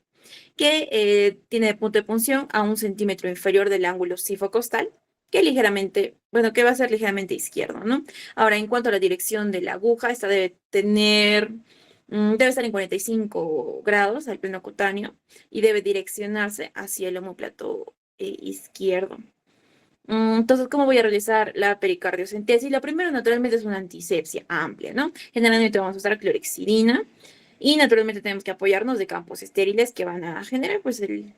que tiene de punto de punción a 1 centímetro inferior del ángulo sifocostal, que ligeramente, bueno, que va a ser ligeramente izquierdo, ¿no? Ahora, en cuanto a la dirección de la aguja, esta debe tener, debe estar en 45 grados al plano cutáneo y debe direccionarse hacia el omóplato izquierdo. Entonces, ¿cómo voy a realizar la pericardiocentesis? Lo primero, naturalmente, es una antisepsia amplia, ¿no? Generalmente vamos a usar clorexidina y naturalmente tenemos que apoyarnos de campos estériles que van a generar, pues, el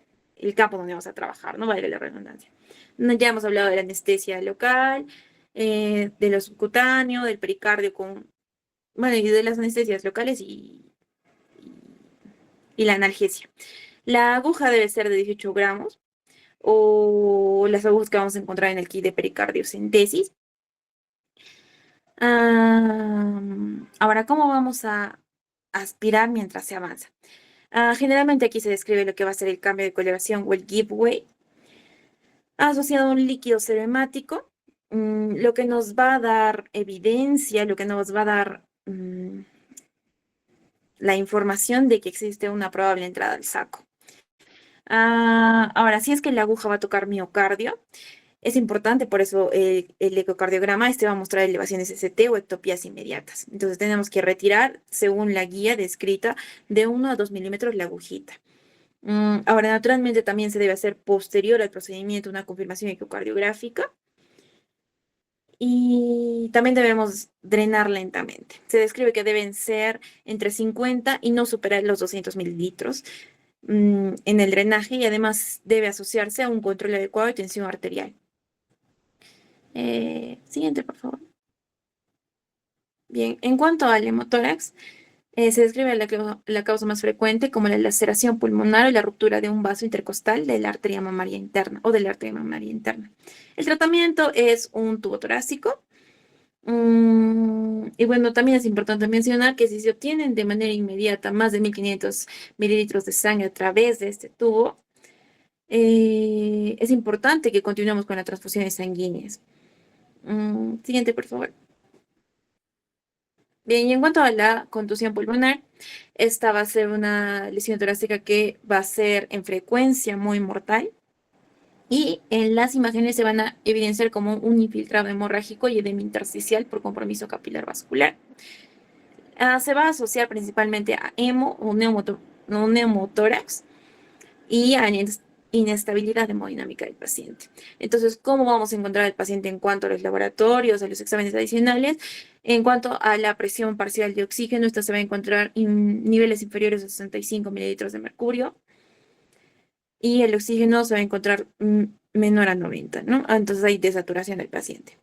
campo donde vamos a trabajar, ¿no? Vale la redundancia. Ya hemos hablado de la anestesia local, de lo subcutáneo, del pericardio bueno, y de las anestesias locales y la analgesia. La aguja debe ser de 18 gramos o las agujas que vamos a encontrar en el kit de pericardiocentesis. Ahora, ¿cómo vamos a aspirar mientras se avanza? Generalmente aquí se describe lo que va a ser el cambio de coloración o el giveaway asociado a un líquido ceremático, lo que nos va a dar evidencia, lo que nos va a dar la información de que existe una probable entrada al saco. Ahora, si es que la aguja va a tocar miocardio, es importante, por eso el ecocardiograma va a mostrar elevaciones ST o ectopías inmediatas. Entonces tenemos que retirar, según la guía descrita, de 1 a 2 milímetros la agujita. Ahora, naturalmente también se debe hacer posterior al procedimiento una confirmación ecocardiográfica y también debemos drenar lentamente. Se describe que deben ser entre 50 y no superar los 200 mililitros en el drenaje y además debe asociarse a un control adecuado de tensión arterial. Siguiente, por favor. Bien, en cuanto al hemotórax, se describe la causa más frecuente como la laceración pulmonar o la ruptura de un vaso intercostal de la arteria mamaria interna o de la arteria mamaria interna. El tratamiento es un tubo torácico. Y bueno, también es importante mencionar que si se obtienen de manera inmediata más de 1500 mililitros de sangre a través de este tubo, es importante que continuemos con las transfusiones sanguíneas. Siguiente, por favor. Bien, y en cuanto a la contusión pulmonar, esta va a ser una lesión torácica que va a ser en frecuencia muy mortal. Y en las imágenes se van a evidenciar como un infiltrado hemorrágico y edema intersticial por compromiso capilar vascular. Se va a asociar principalmente a hemo o neumotórax y a inestabilidad hemodinámica del paciente. Entonces, ¿cómo vamos a encontrar al paciente en cuanto a los laboratorios, a los exámenes adicionales? En cuanto a la presión parcial de oxígeno, esta se va a encontrar en niveles inferiores a 65 mililitros de mercurio y el oxígeno se va a encontrar menor a 90, ¿no? Entonces hay desaturación del paciente.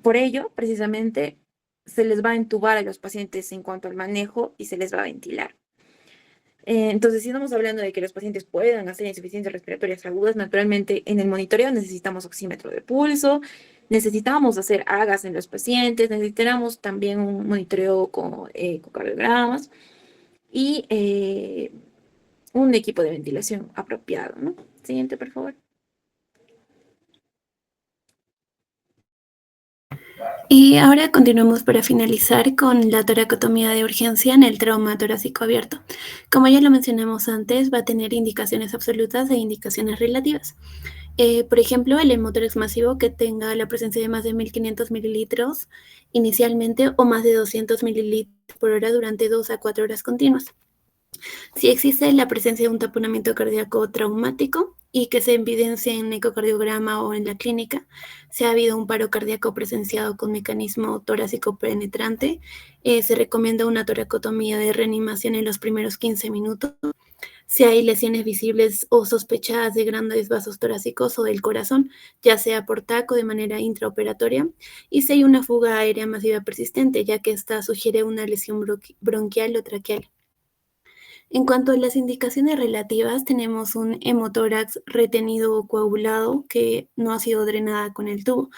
Por ello, precisamente, se les va a entubar a los pacientes en cuanto al manejo y se les va a ventilar. Entonces, si estamos hablando de que los pacientes puedan hacer insuficiencias respiratorias agudas, naturalmente en el monitoreo necesitamos oxímetro de pulso, necesitamos hacer agas en los pacientes, necesitamos también un monitoreo con ecocardiogramas y un equipo de ventilación apropiado, ¿no? Siguiente, por favor. Y ahora continuamos para finalizar con la toracotomía de urgencia en el trauma torácico abierto. Como ya lo mencionamos antes, va a tener indicaciones absolutas e indicaciones relativas. Por ejemplo, el hemotórax masivo que tenga la presencia de más de 1500 mililitros inicialmente o más de 200 mililitros por hora durante 2 a 4 horas continuas. Si existe la presencia de un taponamiento cardíaco traumático y que se evidencia en ecocardiograma o en la clínica, si ha habido un paro cardíaco presenciado con mecanismo torácico penetrante, se recomienda una toracotomía de reanimación en los primeros 15 minutos. Si hay lesiones visibles o sospechadas de grandes vasos torácicos o del corazón, ya sea por TAC o de manera intraoperatoria, y si hay una fuga aérea masiva persistente, ya que esta sugiere una lesión bronquial o traqueal. En cuanto a las indicaciones relativas, tenemos un hemotórax retenido o coagulado que no ha sido drenada con el tubo,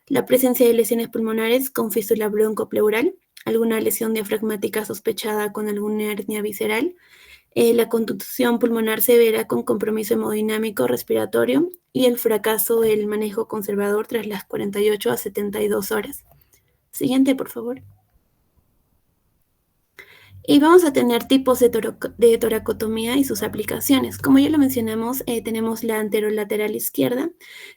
la presencia de lesiones pulmonares con fístula broncopleural, alguna lesión diafragmática sospechada con alguna hernia visceral, la contusión pulmonar severa con compromiso hemodinámico respiratorio y el fracaso del manejo conservador tras las 48 a 72 horas. Siguiente, por favor. Y vamos a tener tipos de toracotomía y sus aplicaciones. Como ya lo mencionamos, tenemos la anterolateral izquierda,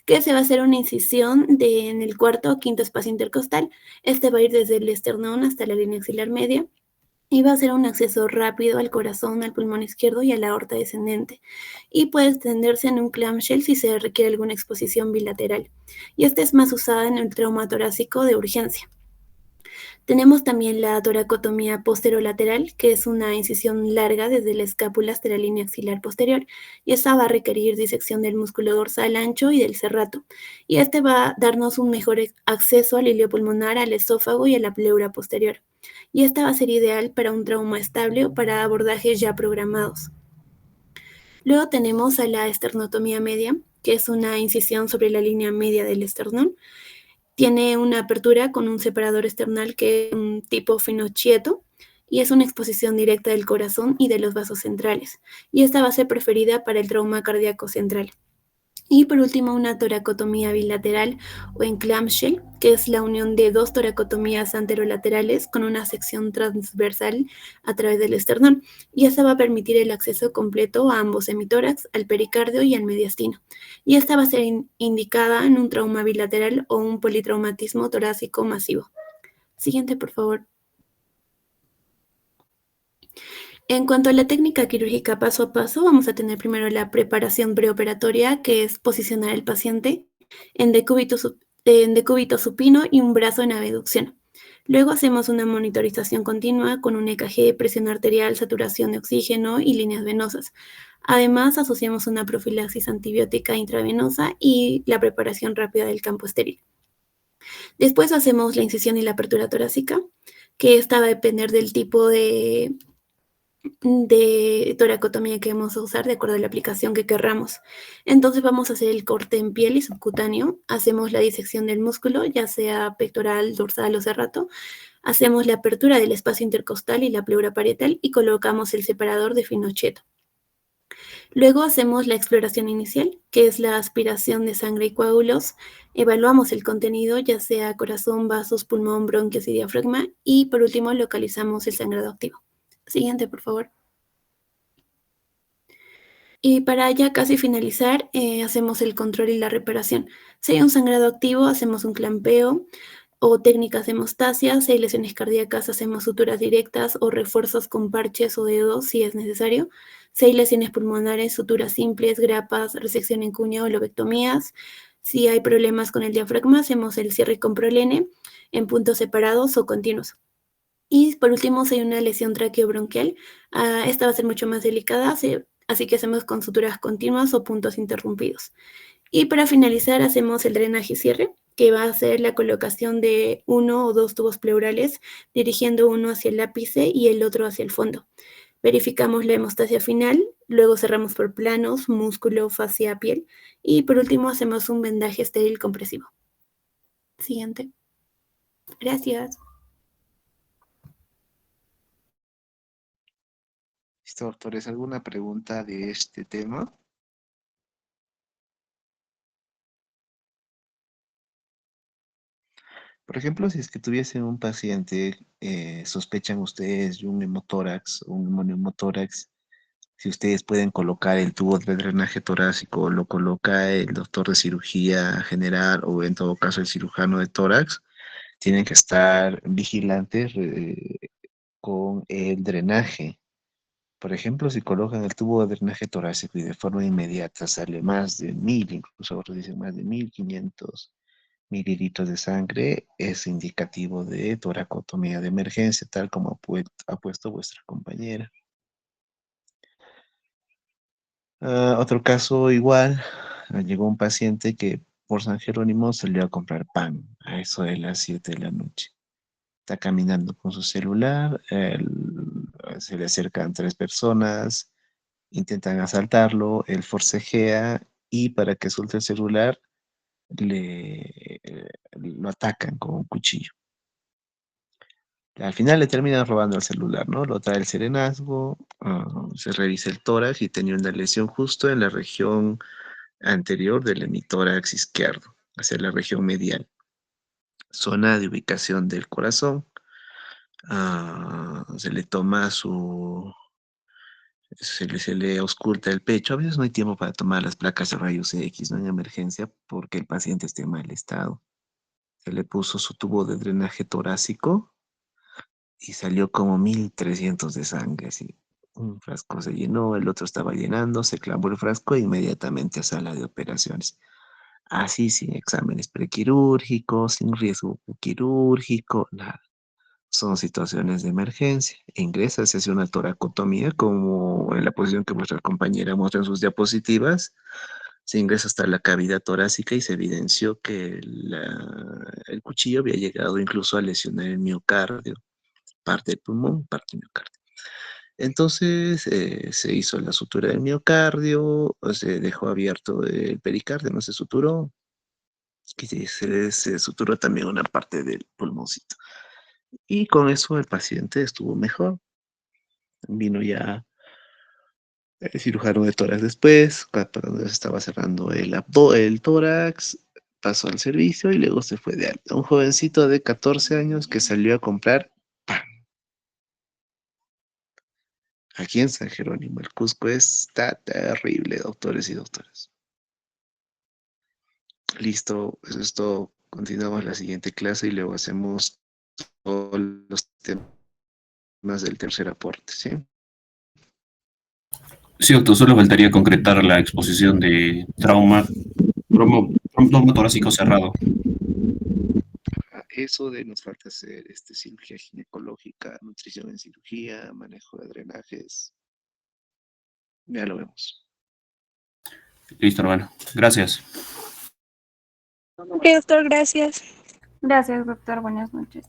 que se va a hacer una incisión en el cuarto o quinto espacio intercostal. Este va a ir desde el esternón hasta la línea axilar media y va a ser un acceso rápido al corazón, al pulmón izquierdo y a la aorta descendente. Y puede extenderse en un clamshell si se requiere alguna exposición bilateral. Y esta es más usada en el trauma torácico de urgencia. Tenemos también la toracotomía posterolateral, que es una incisión larga desde la escápula hasta la línea axilar posterior, y esta va a requerir disección del músculo dorsal ancho y del serrato, y este va a darnos un mejor acceso al ilio pulmonar, al esófago y a la pleura posterior, y esta va a ser ideal para un trauma estable o para abordajes ya programados. Luego tenemos a la esternotomía media, que es una incisión sobre la línea media del esternón. Tiene una apertura con un separador esternal que es un tipo Finocchieto y es una exposición directa del corazón y de los vasos centrales. Y esta va a ser preferida para el trauma cardíaco central. Y por último, una toracotomía bilateral o en clamshell, que es la unión de dos toracotomías anterolaterales con una sección transversal a través del esternón. Y esta va a permitir el acceso completo a ambos hemitórax, al pericardio y al mediastino. Y esta va a ser indicada en un trauma bilateral o un politraumatismo torácico masivo. Siguiente, por favor. En cuanto a la técnica quirúrgica paso a paso, vamos a tener primero la preparación preoperatoria, que es posicionar al paciente en decúbito supino y un brazo en abducción. Luego hacemos una monitorización continua con un EKG, presión arterial, saturación de oxígeno y líneas venosas. Además, asociamos una profilaxis antibiótica intravenosa y la preparación rápida del campo estéril. Después hacemos la incisión y la apertura torácica, que esta va a depender del tipo de toracotomía que vamos a usar de acuerdo a la aplicación que querramos. Entonces vamos a hacer el corte en piel y subcutáneo, hacemos la disección del músculo, ya sea pectoral, dorsal o serrato, hacemos la apertura del espacio intercostal y la pleura parietal y colocamos el separador de Finocchieto. Luego hacemos la exploración inicial, que es la aspiración de sangre y coágulos, evaluamos el contenido, ya sea corazón, vasos, pulmón, bronquios y diafragma, y por último localizamos el sangrado activo. Siguiente, por favor. Y para ya casi finalizar, hacemos el control y la reparación. Si hay un sangrado activo, hacemos un clampeo o técnicas de hemostasia. Si hay lesiones cardíacas, hacemos suturas directas o refuerzos con parches o dedos si es necesario. Si hay lesiones pulmonares, suturas simples, grapas, resección en cuña o lobectomías. Si hay problemas con el diafragma, hacemos el cierre con prolene en puntos separados o continuos. Y por último, si hay una lesión traqueobronquial, esta va a ser mucho más delicada, así que hacemos con suturas continuas o puntos interrumpidos. Y para finalizar, hacemos el drenaje y cierre, que va a ser la colocación de uno o dos tubos pleurales, dirigiendo uno hacia el ápice y el otro hacia el fondo. Verificamos la hemostasia final, luego cerramos por planos, músculo, fascia, piel, y por último hacemos un vendaje estéril compresivo. Siguiente. Gracias. Listo, doctores, ¿alguna pregunta de este tema? Por ejemplo, si es que tuviesen un paciente, sospechan ustedes de un hemotórax o un hemoneumotórax, si ustedes pueden colocar el tubo de drenaje torácico, lo coloca el doctor de cirugía general o en todo caso el cirujano de tórax, tienen que estar vigilantes con el drenaje. Por ejemplo, si colocan el tubo de drenaje torácico y de forma inmediata sale más de 1000, incluso otros dicen más de 1500 mililitros de sangre, es indicativo de toracotomía de emergencia, tal como ha puesto vuestra compañera. Otro caso igual, llegó un paciente que por San Jerónimo salió a comprar pan a eso de las 7 de la noche. Está caminando con su celular, se le acercan 3 personas, intentan asaltarlo, él forcejea y para que suelte el celular lo atacan con un cuchillo. Al final le terminan robando el celular, ¿no? Lo trae el serenazgo, se revisa el tórax y tenía una lesión justo en la región anterior del hemitórax izquierdo, hacia la región medial, zona de ubicación del corazón. Se le toma se le ausculta el pecho. A veces no hay tiempo para tomar las placas de rayos X, ¿no? En emergencia, porque el paciente esté en mal estado. Se le puso su tubo de drenaje torácico y salió como 1300 de sangre, así. Un frasco se llenó, el otro estaba llenando, se clavó el frasco e inmediatamente a sala de operaciones. Así, sin exámenes prequirúrgicos, sin riesgo quirúrgico, nada. Son situaciones de emergencia. Ingresa, se hace una toracotomía, como en la posición que vuestra compañera muestra en sus diapositivas. Se ingresa hasta la cavidad torácica y se evidenció que el cuchillo había llegado incluso a lesionar el miocardio, parte del pulmón, parte del miocardio. Entonces se hizo la sutura del miocardio, se dejó abierto el pericardio, no se suturó, y se suturó también una parte del pulmoncito. Y con eso el paciente estuvo mejor. Vino ya el cirujano de tórax después, cuando se estaba cerrando el tórax, pasó al servicio y luego se fue de alta. Un jovencito de 14 años que salió a comprar pan. Aquí en San Jerónimo, el Cusco está terrible, doctores y doctoras. Listo, eso es todo. Continuamos la siguiente clase y luego hacemos todos los temas del tercer aporte, ¿sí? Sí, doctor, solo faltaría concretar la exposición de trauma torácico cerrado. Eso de nos falta hacer cirugía ginecológica, nutrición en cirugía, manejo de drenajes. Ya lo vemos. Listo, hermano. Gracias. Ok, doctor, gracias. Gracias, doctor. Buenas noches.